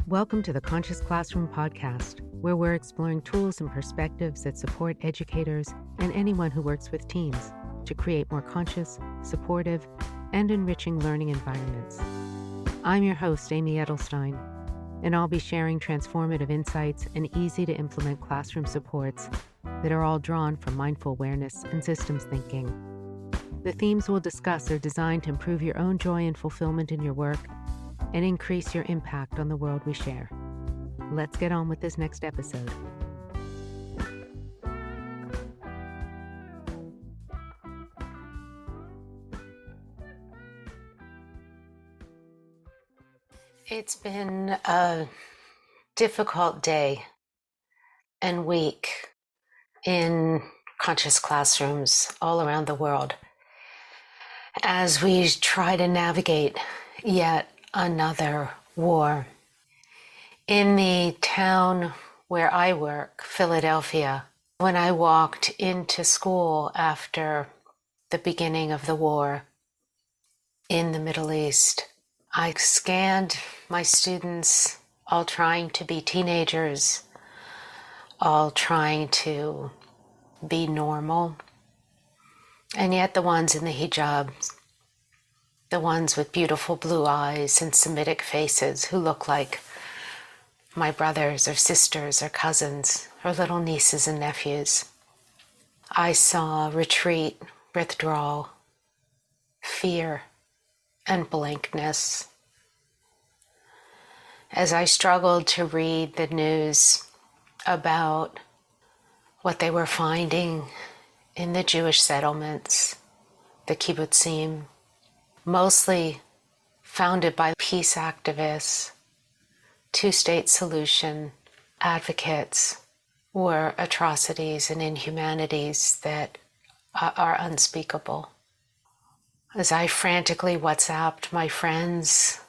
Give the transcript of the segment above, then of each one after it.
Welcome to the Conscious Classroom podcast, where we're exploring tools and perspectives that support educators and anyone who works with teams to create more conscious, supportive, and enriching learning environments. I'm your host, Amy Edelstein, and I'll be sharing transformative insights and easy-to-implement classroom supports that are all drawn from mindful awareness and systems thinking. The themes we'll discuss are designed to improve your own joy and fulfillment in your work and increase your impact on the world we share. Let's get on with this next episode. It's been a difficult day and week in conscious classrooms all around the world as we try to navigate yet another war. In the town where I work, Philadelphia, when I walked into school after the beginning of the war in the Middle East, I scanned my students, all trying to be teenagers, all trying to be normal, and yet the ones in the hijabs, the ones with beautiful blue eyes and Semitic faces who look like my brothers or sisters or cousins or little nieces and nephews. I saw retreat, withdrawal, fear, and blankness. As I struggled to read the news about what they were finding in the Jewish settlements, the kibbutzim, mostly founded by peace activists, two-state solution advocates, were atrocities and inhumanities that are unspeakable. As I frantically WhatsApped my friends,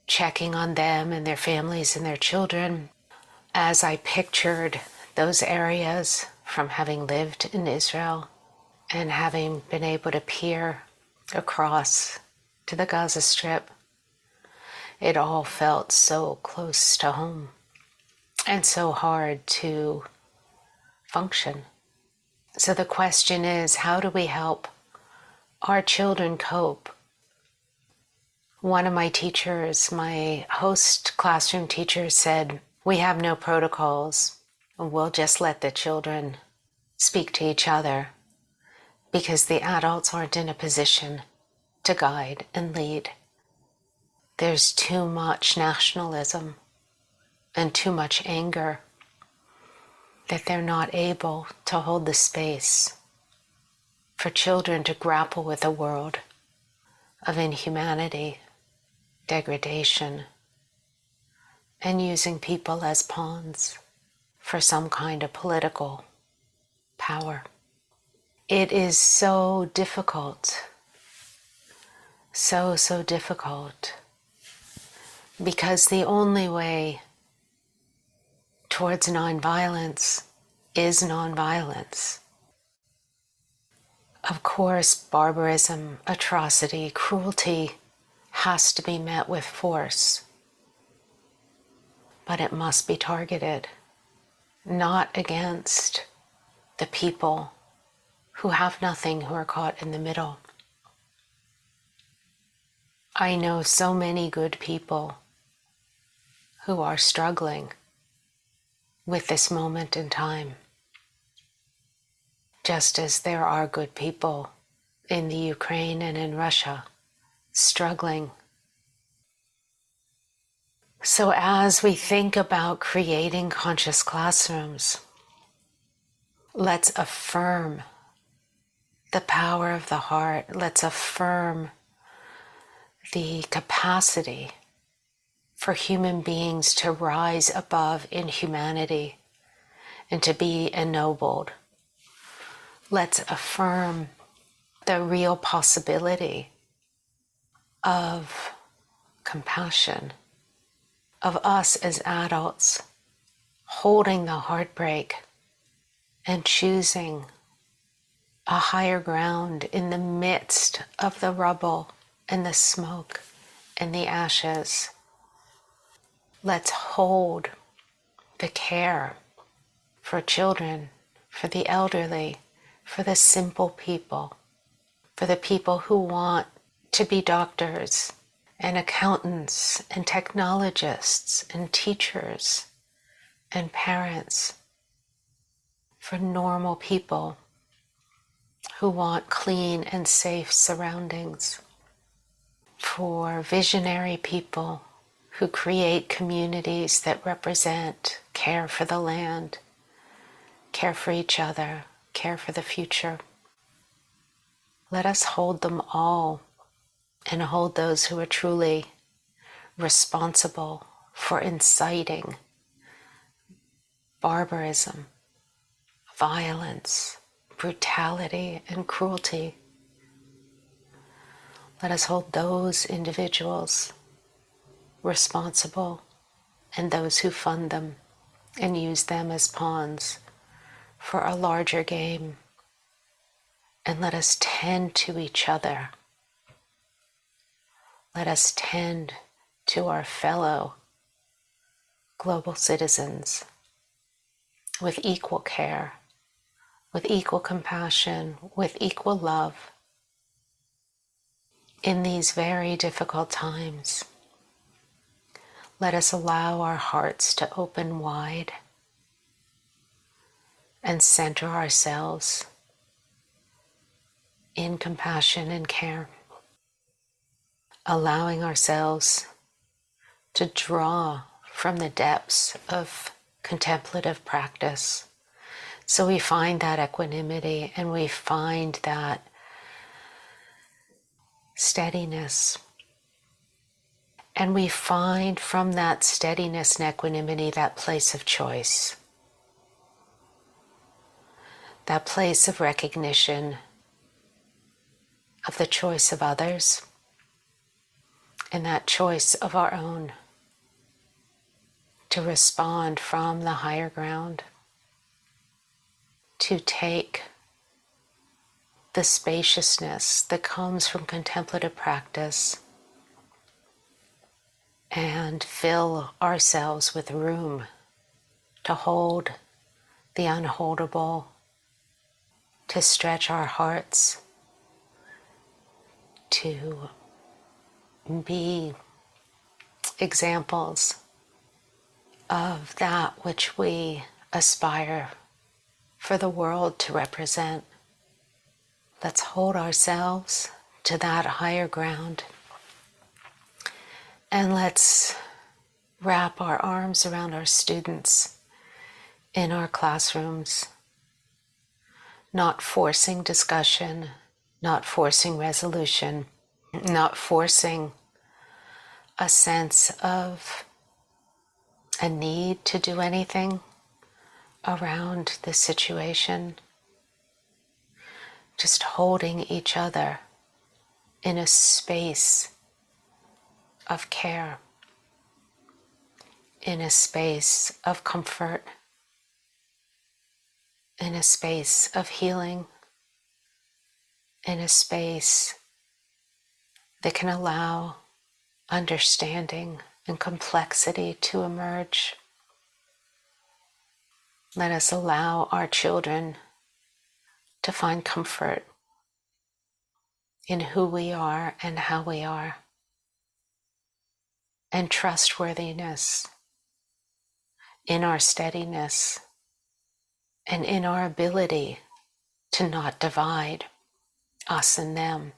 checking on them and their families and their children, as I pictured those areas from having lived in Israel and having been able to peer across to the Gaza Strip, it all felt so close to home and so hard to function. So the question is, how do we help our children cope? One of my teachers, my host classroom teacher, said, "We have no protocols. We'll just let the children speak to each other because the adults aren't in a position to guide and lead. There's too much nationalism and too much anger that they're not able to hold the space for children to grapple with a world of inhumanity, degradation, and using people as pawns for some kind of political power." It is so difficult, so difficult, because the only way towards nonviolence is nonviolence. Of course, barbarism, atrocity, cruelty has to be met with force, but it must be targeted, not against the people who have nothing, who are caught in the middle. I know so many good people who are struggling with this moment in time, just as there are good people in the Ukraine and in Russia struggling. So as we think about creating conscious classrooms, let's affirm the power of the heart. Let's affirm the capacity for human beings to rise above inhumanity and to be ennobled. Let's affirm the real possibility of compassion, of us as adults holding the heartbreak and choosing a higher ground in the midst of the rubble and the smoke and the ashes. let's hold the care for children, for the elderly, for the simple people, for the people who want to be doctors and accountants and technologists and teachers and parents, for normal people who want clean and safe surroundings, for visionary people who create communities that represent care for the land, care for each other, care for the future. Let us hold them all and hold those who are truly responsible for inciting barbarism, violence, brutality, and cruelty. Let us hold those individuals responsible and those who fund them and use them as pawns for a larger game. And let us tend to each other. Let us tend to our fellow global citizens with equal care, with equal compassion, with equal love in these very difficult times. Let us allow our hearts to open wide and center ourselves in compassion and care, allowing ourselves to draw from the depths of contemplative practice. So we find that equanimity and we find that steadiness. And we find from that steadiness and equanimity that place of choice, that place of recognition of the choice of others and that choice of our own to respond from the higher ground, to take the spaciousness that comes from contemplative practice and fill ourselves with room to hold the unholdable, to stretch our hearts, to be examples of that which we aspire for the world to represent. Let's hold ourselves to that higher ground and let's wrap our arms around our students in our classrooms, not forcing discussion, not forcing resolution, not forcing a sense of a need to do anything around the situation. Just holding each other in a space of care, in a space of comfort, in a space of healing, in a space that can allow understanding and complexity to emerge. Let us allow our children to find comfort in who we are and how we are, and trustworthiness in our steadiness and in our ability to not divide us and them,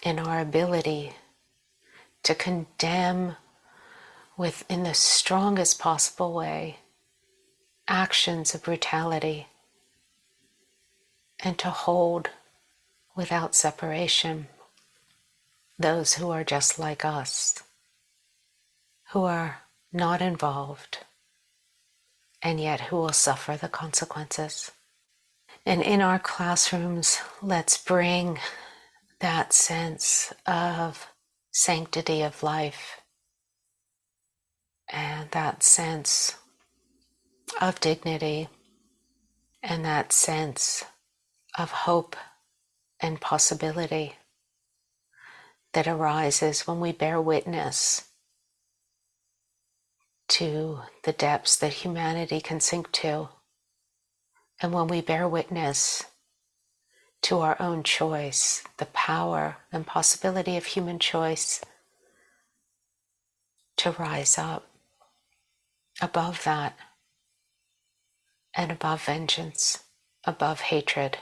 in our ability to condemn within the strongest possible way actions of brutality and to hold without separation those who are just like us, who are not involved and yet who will suffer the consequences. And in our classrooms, let's bring that sense of sanctity of life and that sense of dignity and that sense of hope and possibility that arises when we bear witness to the depths that humanity can sink to. And when we bear witness to our own choice, the power and possibility of human choice to rise up above that and above vengeance, above hatred,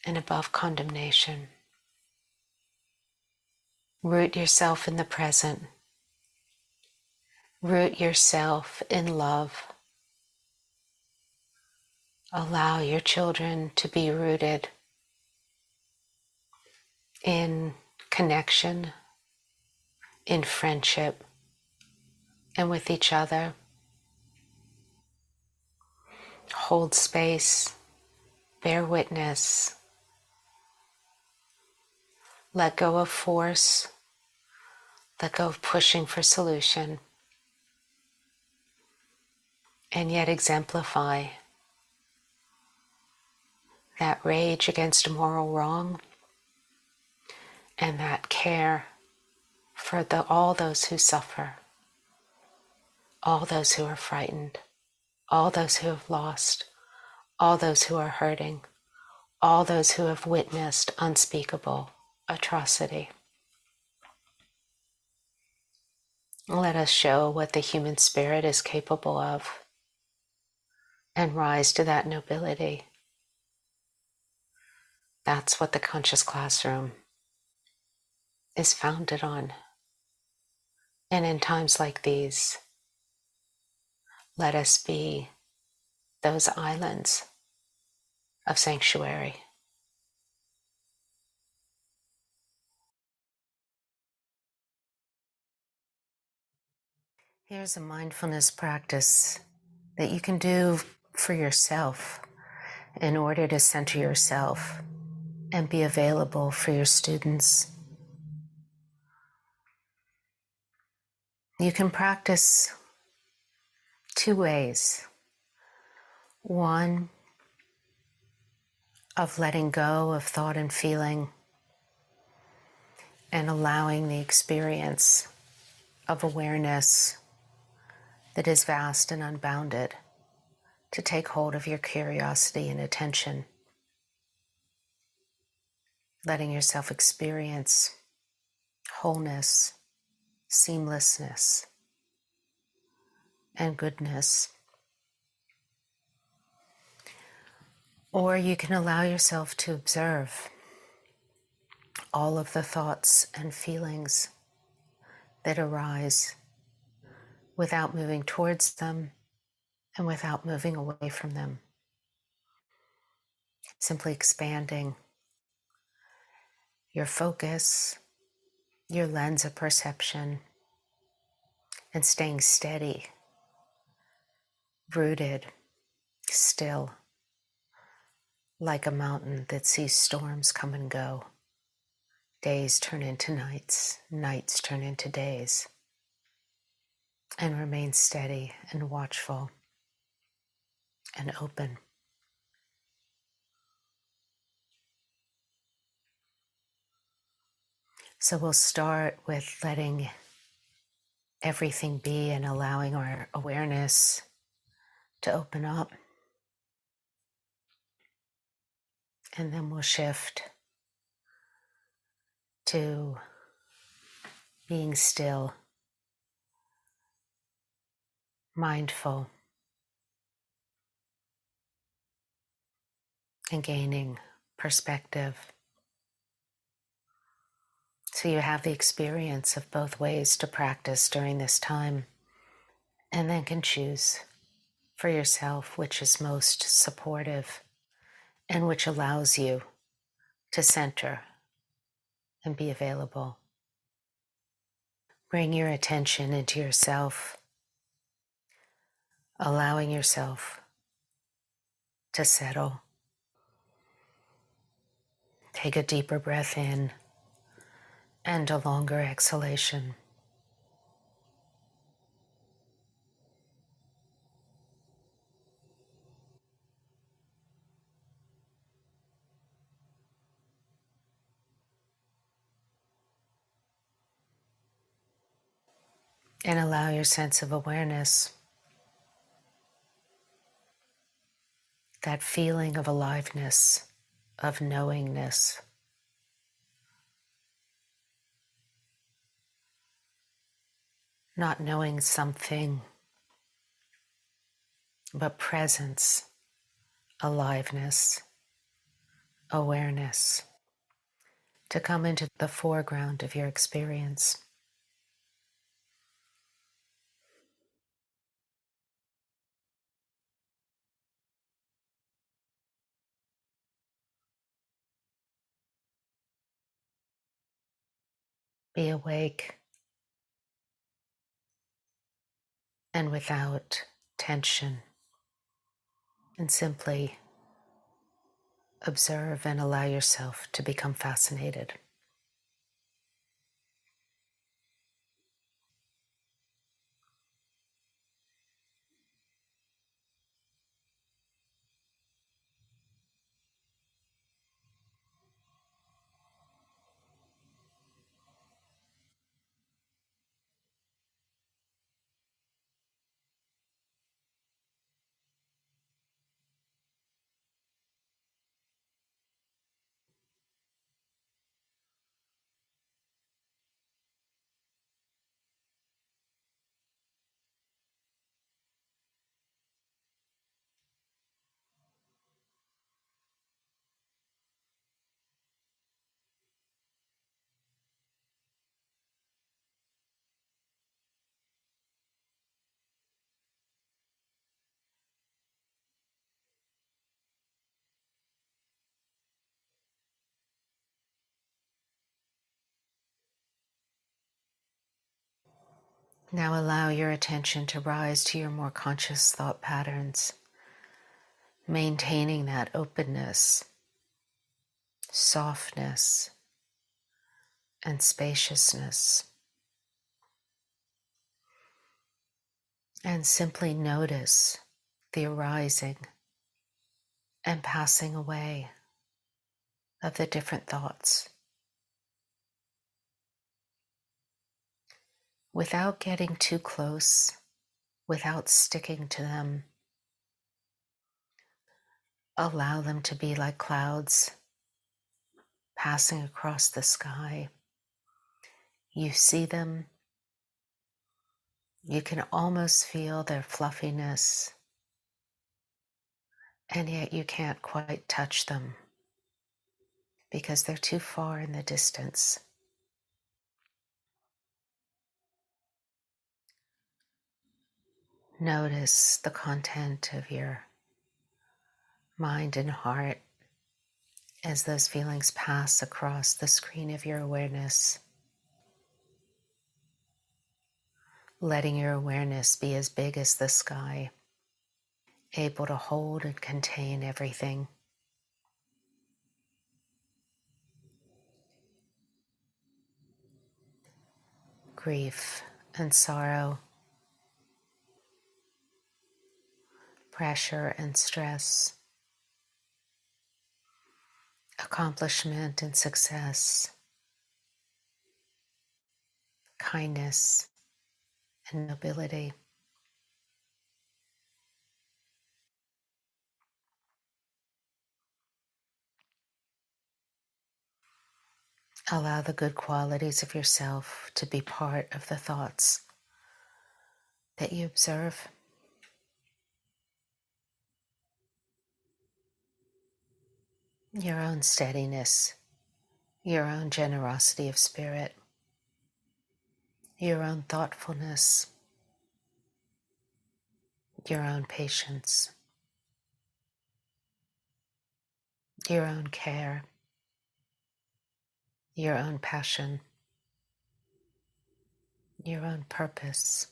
and above condemnation. Root yourself in the present. Root yourself in love. Allow your children to be rooted in connection, in friendship, and with each other. Hold space, bear witness, let go of force, let go of pushing for solution, and yet exemplify that rage against a moral wrong and that care for all those who suffer, all those who are frightened, all those who have lost, all those who are hurting, all those who have witnessed unspeakable atrocity. Let us show what the human spirit is capable of and rise to that nobility. That's what the conscious classroom is founded on. And in times like these, let us be those islands of sanctuary. Here's a mindfulness practice that you can do for yourself in order to center yourself and be available for your students. You can practice two ways. One, of letting go of thought and feeling and allowing the experience of awareness that is vast and unbounded to take hold of your curiosity and attention. Letting yourself experience wholeness, seamlessness, and goodness. Or you can allow yourself to observe all of the thoughts and feelings that arise without moving towards them and without moving away from them. Simply expanding your focus, your lens of perception, and staying steady, rooted, still, like a mountain that sees storms come and go. Days turn into nights, nights turn into days, and remain steady and watchful and open. So we'll start with letting everything be and allowing our awareness to open up. And then we'll shift to being still, mindful, and gaining perspective. So you have the experience of both ways to practice during this time, and then can choose for yourself which is most supportive and which allows you to center and be available. Bring your attention into yourself, allowing yourself to settle. Take a deeper breath in and a longer exhalation. And allow your sense of awareness, that feeling of aliveness, of knowingness, not knowing something, but presence, aliveness, awareness, to come into the foreground of your experience. Be awake and without tension, and simply observe and allow yourself to become fascinated. Now allow your attention to rise to your more conscious thought patterns, maintaining that openness, softness, and spaciousness. And simply notice the arising and passing away of the different thoughts without getting too close, without sticking to them. Allow them to be like clouds passing across the sky. You see them, you can almost feel their fluffiness, and yet you can't quite touch them because they're too far in the distance. Notice the content of your mind and heart as those feelings pass across the screen of your awareness, letting your awareness be as big as the sky, able to hold and contain everything. Grief and sorrow, pressure and stress, accomplishment and success, kindness and nobility. Allow the good qualities of yourself to be part of the thoughts that you observe. Your own steadiness, your own generosity of spirit, your own thoughtfulness, your own patience, your own care, your own passion, your own purpose.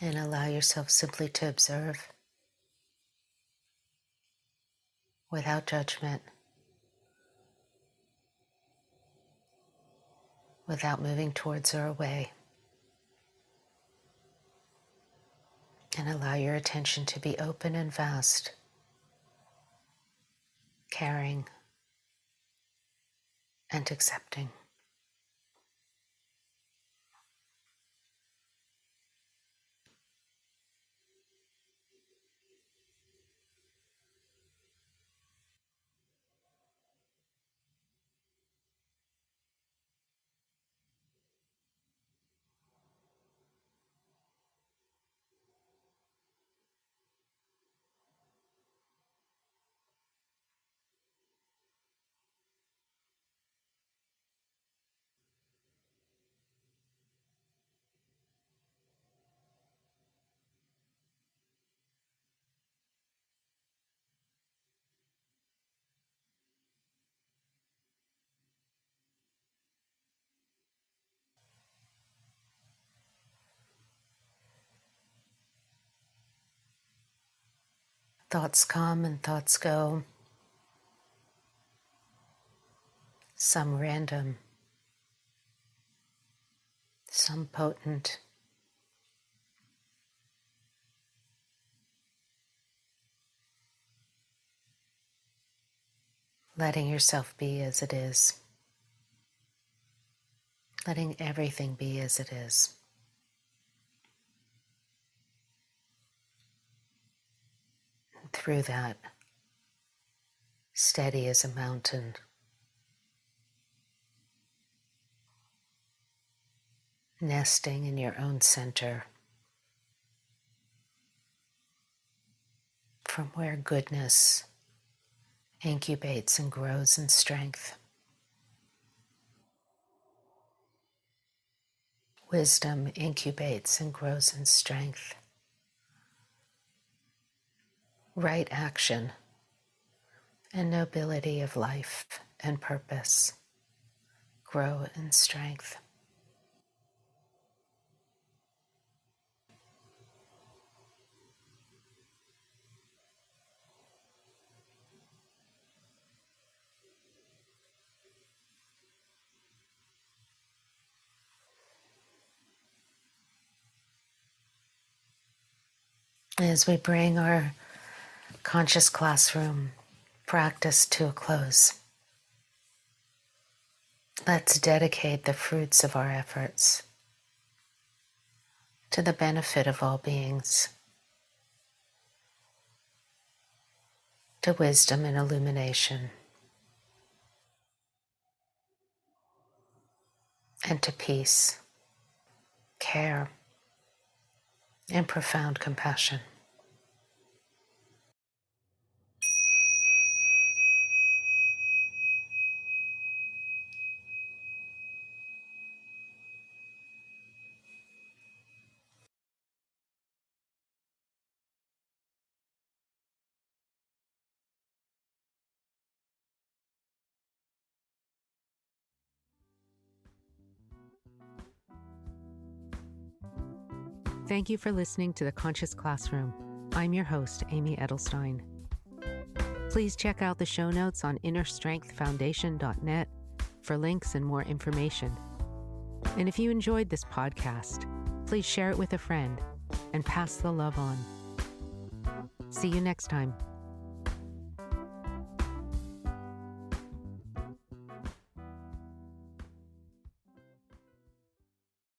And allow yourself simply to observe without judgment, without moving towards or away. And allow your attention to be open and vast, caring and accepting. Thoughts come and thoughts go, some random, some potent. Letting yourself be as it is. Letting everything be as it is. And through that, steady as a mountain. Nesting in your own center, from where goodness incubates and grows in strength. Wisdom incubates and grows in strength. Right action and nobility of life and purpose grow in strength. As we bring our conscious classroom practice to a close, let's dedicate the fruits of our efforts to the benefit of all beings, to wisdom and illumination, and to peace, care, and profound compassion. Thank you for listening to The Conscious Classroom. I'm your host, Amy Edelstein. Please check out the show notes on innerstrengthfoundation.net for links and more information. And if you enjoyed this podcast, please share it with a friend and pass the love on. See you next time.